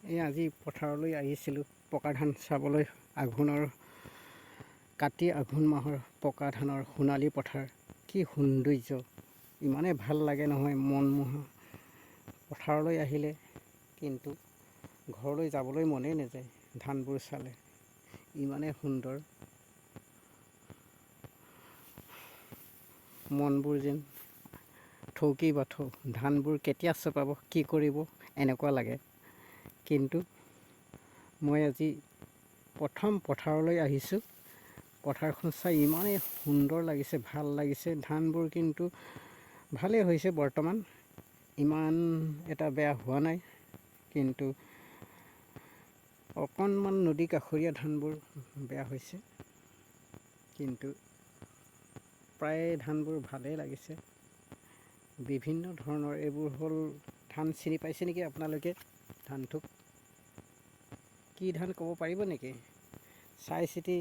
এই আজি পথাৰলৈ আহিছিলোঁ পকা ধান চাবলৈ। কাতি আঘোণ মাহৰ পকা ধানৰ সোণালী পথাৰ, কি সৌন্দৰ্য! ইমানেই ভাল লাগে নহয়, মনমোহা। পথাৰলৈ আহিলে কিন্তু ঘৰলৈ যাবলৈ মনেই নাযায়। ধানবোৰ চালে ইমানেই সুন্দৰ, মনবোৰ যেন থৌকি বাথৌ। ধানবোৰ কেতিয়া চপাব, কি কৰিব, এনেকুৱা লাগে। কিন্তু মই আজি প্ৰথম পথাৰলৈ আহিছোঁ। পথাৰখন চাই ইমানেই সুন্দৰ লাগিছে, ভাল লাগিছে। ধানবোৰ কিন্তু ভালেই হৈছে বৰ্তমান, ইমান এটা বেয়া হোৱা নাই। কিন্তু অকণমান নদী কাষৰীয়া ধানবোৰ বেয়া হৈছে, কিন্তু প্ৰায় ধানবোৰ ভালেই লাগিছে। বিভিন্ন ধৰণৰ এইবোৰ হ'ল ধান। চিনি পাইছে নেকি আপোনালোকে? ধানটোক কি ধান ক'ব পাৰিব নেকি? চাই চিতি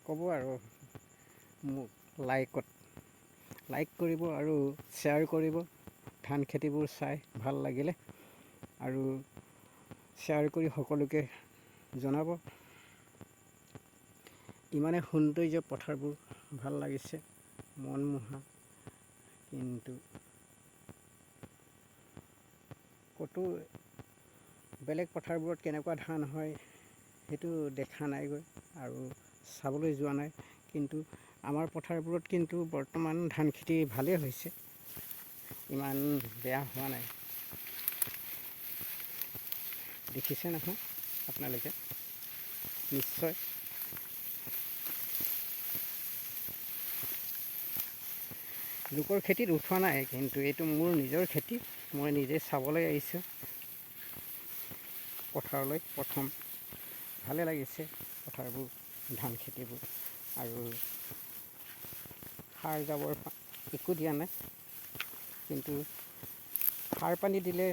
ক'ব আৰু মোক লাইক কৰিব আৰু শ্বেয়াৰ কৰিব। ধান খেতিবোৰ চাই ভাল লাগিলে আৰু শ্বেয়াৰ কৰি সকলোকে জনাব। ইমানেই সৌন্দৰ্য পথাৰবোৰ, ভাল লাগিছে, মনমোহা। কিন্তু ক'তো বেলেগ পথাৰবোৰত কেনেকুৱা ধান হয় সেইটো দেখা নাইগৈ আৰু চাবলৈ যোৱা নাই। কিন্তু আমাৰ পথাৰবোৰত কিন্তু বৰ্তমান ধান খেতি ভালেই হৈছে, ইমান বেয়া হোৱা নাই। দেখিছে নহয় আপোনালোকে নিশ্চয়। লোকৰ খেতিত উঠোৱা নাই, কিন্তু এইটো মোৰ নিজৰ খেতি। মই নিজে চাবলৈ আহিছোঁ পথাৰলৈ। প্ৰথম ভালে লাগিছে পথাৰবোৰ, ধান খেতিবোৰ। আৰু সাৰ জাবৰ একো দিয়া নাই, কিন্তু সাৰ পানী দিলে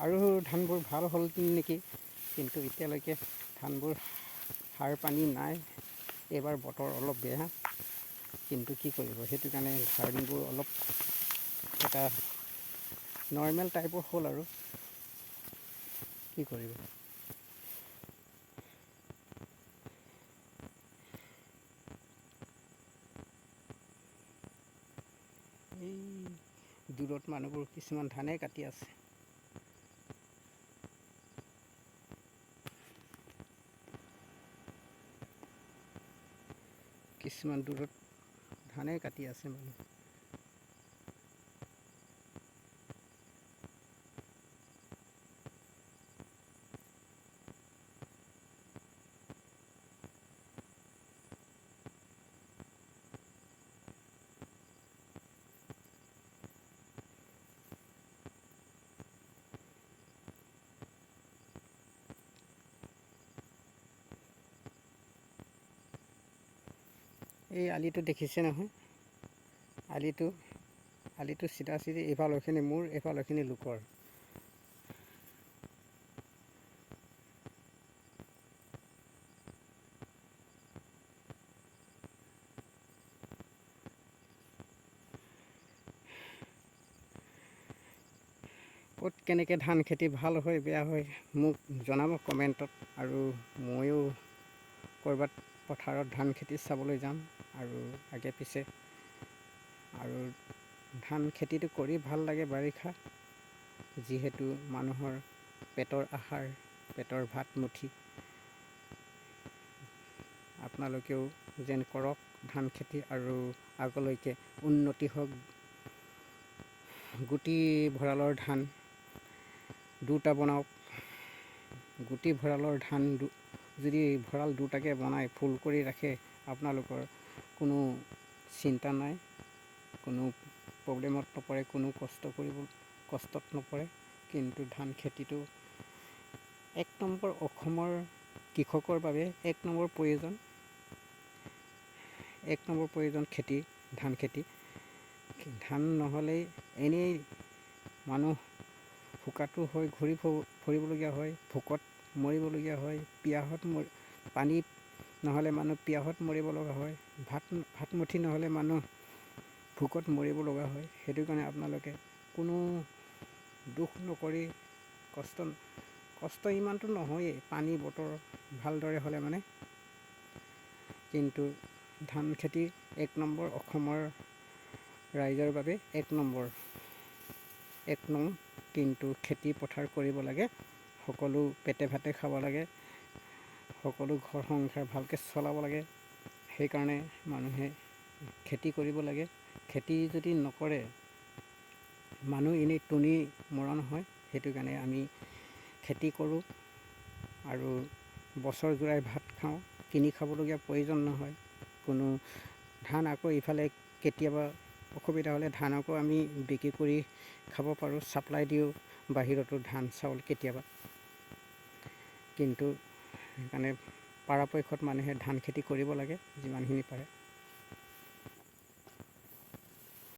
আৰু ধানবোৰ ভাল হ'ল নেকি। কিন্তু এতিয়ালৈকে ধানবোৰ সাৰ পানী নাই। এইবাৰ বতৰ অলপ বেয়া, কিন্তু কি কৰিব, সেইটো কাৰণে ধানবোৰ অলপ এটা নৰ্মেল টাইপৰ হ'ল আৰু কি কৰিব। এই দূৰত মানুহবোৰ কিছুমান ধানেই কাটি আছে। কিছুমান দূৰত ধানেই কাটি আছে মানুহ। এই আলিটো দেখিছে নহয়, আলিটো চিধা চিধি এইফালৰখিনি মোৰ, এইফালৰখিনি লোকৰ। ক'ত কেনেকৈ ধান খেতি ভাল হয় বেয়া হয় মোক জনাব কমেণ্টত। আৰু ময়ো ক'ৰবাত পথাৰত ধান খেতি চাবলৈ যাম আৰু আগে পিছে। আৰু ধান খেতিটো কৰি ভাল লাগে বাৰিষা, যিহেতু মানুহৰ পেটৰ আহাৰ, পেটৰ ভাত মুঠি। আপোনালোকেও যেন কৰক ধান খেতি আৰু আগলৈকে উন্নতি হওক। গুটি ভঁৰালৰ ধান দুটা বনাওক। গুটি ভঁৰালৰ ধান যদি ভঁৰাল দুটাকৈ বনাই ফুল কৰি ৰাখে, আপোনালোকৰ কোনো চিন্তা নাই, কোনো প্ৰব্লেমত নপৰে, কোনো কষ্টত নপৰে। কিন্তু ধান খেতিটো 1 নম্বৰ অসমৰ কৃষকৰ বাবে 1 নম্বৰ প্ৰয়োজন। 1 নম্বৰ প্ৰয়োজন খেতি, ধান খেতি। ধান নহ'লেই এনেই মানুহ ভোকাতুৰ হৈ ঘূৰি ফুৰিবলগীয়া হয়, ভোকত মৰিবলগীয়া হয়, পানী নহ'লে মানুহ পিয়াহত মৰিব লগা হয়, ভাত মুঠি নহ'লে মানুহ ভোকত মৰিব লগা হয়। সেইটো কাৰণে আপোনালোকে কোনো দুখ নকৰি, কষ্ট ইমানটো নহয়েই, পানী বতৰ ভালদৰে হ'লে মানে। কিন্তু ধান খেতি 1 নম্বৰ, অসমৰ ৰাইজৰ বাবে 1 নম্বৰ, 1 নং। কিন্তু খেতি পথাৰ কৰিব লাগে, সকলো পেটে ভাতে খাব লাগে, সকলো ঘৰ সংসাৰ ভালকৈ চলাব লাগে। সেইকাৰণে মানুহে খেতি কৰিব লাগে। খেতি যদি নকৰে মানুহ এনেই টুনি মৰা নহয়। সেইটো কাৰণে আমি খেতি কৰোঁ আৰু বছৰ জোৰাই ভাত খাওঁ, কিনি খাবলগীয়া প্ৰয়োজন নহয় কোনো। ধান আকৌ ইফালে কেতিয়াবা অসুবিধা হ'লে ধানকো আমি বিক্ৰী কৰি খাব পাৰোঁ, ছাপ্লাই দিওঁ বাহিৰতো ধান চাউল কেতিয়াবা। কিন্তু সেইকাৰণে পৰাপক্ষত মানুহে ধান খেতি কৰিব লাগে যিমানখিনি পাৰে।